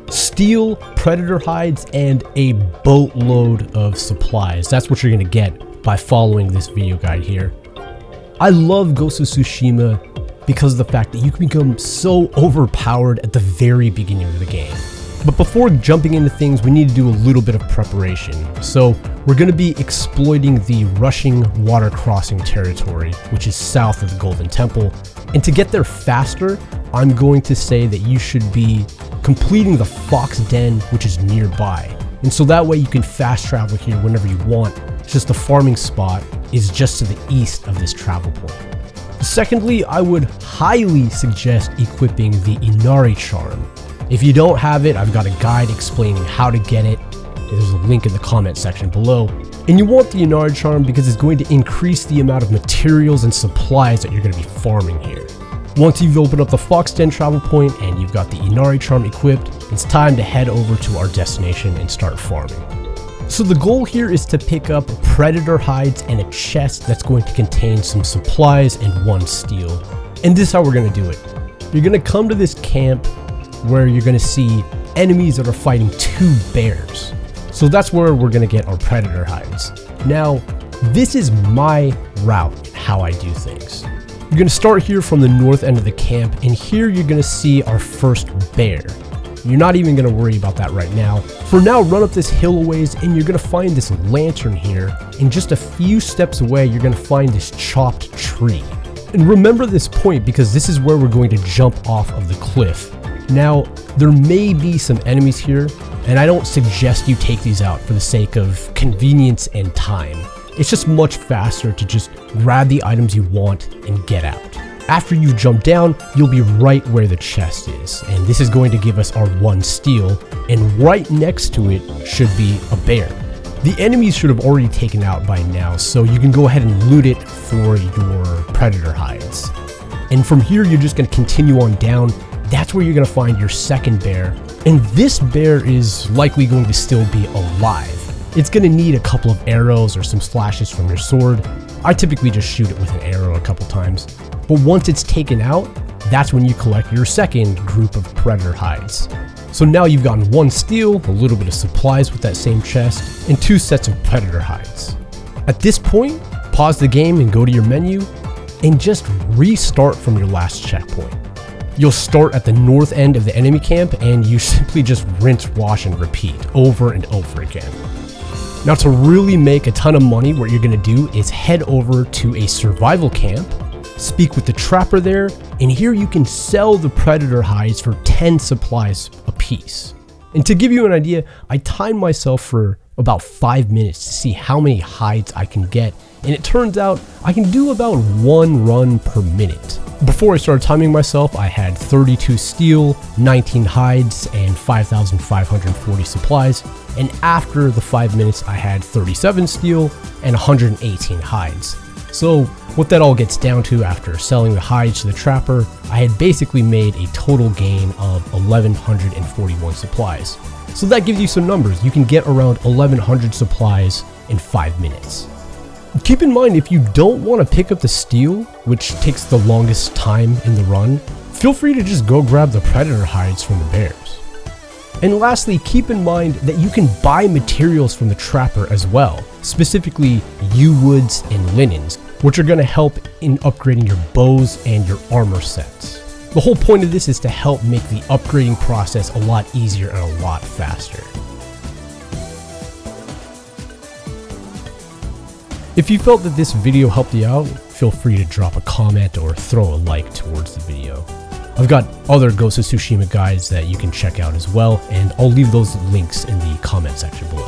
Steel, predator hides, and a boatload of supplies. That's what you're gonna get by following this video guide here. I love Ghost of Tsushima because of the fact that you can become so overpowered at the very beginning of the game. But before jumping into things, we need to do a little bit of preparation. So we're going to be exploiting the rushing water crossing territory, which is south of the Golden Temple. And to get there faster, I'm going to say that you should be completing the Fox Den, which is nearby. And so that way you can fast travel here whenever you want. It's just the farming spot is just to the east of this travel point. Secondly, I would highly suggest equipping the Inari charm. If you don't have it, I've got a guide explaining how to get it. There's a link in the comment section below. And you want the Inari charm because it's going to increase the amount of materials and supplies that you're going to be farming here. Once you've opened up the Fox Den travel point and you've got the Inari charm equipped, it's time to head over to our destination and start farming. So the goal here is to pick up predator hides and a chest that's going to contain some supplies and 1 steel. And this is how we're going to do it. You're going to come to this camp where you're going to see enemies that are fighting 2 bears. So that's where we're going to get our predator hides. Now, this is my route and how I do things. You're going to start here from the north end of the camp, and here you're going to see our first bear. You're not even going to worry about that right now. For now, run up this hill a ways and you're going to find this lantern here, and just a few steps away you're going to find this chopped tree. And remember this point because this is where we're going to jump off of the cliff. Now, there may be some enemies here, and I don't suggest you take these out for the sake of convenience and time. It's just much faster to just grab the items you want and get out. After you jump down, you'll be right where the chest is, and this is going to give us our 1 steel, and right next to it should be a bear. The enemies should have already taken out by now, so you can go ahead and loot it for your predator hides. And from here, you're just going to continue on down. That's where you're going to find your second bear, and this bear is likely going to still be alive. It's going to need a couple of arrows or some slashes from your sword. I typically just shoot it with an arrow a couple times. But once it's taken out, that's when you collect your second group of predator hides. So now you've gotten 1 steel, a little bit of supplies with that same chest, and 2 sets of predator hides. At this point, pause the game and go to your menu, and just restart from your last checkpoint. You'll start at the north end of the enemy camp, and you simply just rinse, wash, and repeat over and over again. Now, to really make a ton of money, what you're going to do is head over to a survival camp, speak with the trapper there, and here you can sell the predator hides for 10 supplies a piece. And to give you an idea, I timed myself for about 5 minutes to see how many hides I can get, and it turns out I can do about 1 run per minute. Before I started timing myself, I had 32 steel, 19 hides, and 5,540 supplies, and after the 5 minutes I had 37 steel and 118 hides. So what that all gets down to, after selling the hides to the trapper, I had basically made a total gain of 1,141 supplies. So that gives you some numbers. You can get around 1,100 supplies in 5 minutes. Keep in mind, if you don't want to pick up the steel, which takes the longest time in the run, feel free to just go grab the predator hides from the bears. And lastly, keep in mind that you can buy materials from the trapper as well, specifically yew woods and linens, which are going to help in upgrading your bows and your armor sets. The whole point of this is to help make the upgrading process a lot easier and a lot faster. If you felt that this video helped you out, feel free to drop a comment or throw a like towards the video. I've got other Ghost of Tsushima guides that you can check out as well, and I'll leave those links in the comment section below.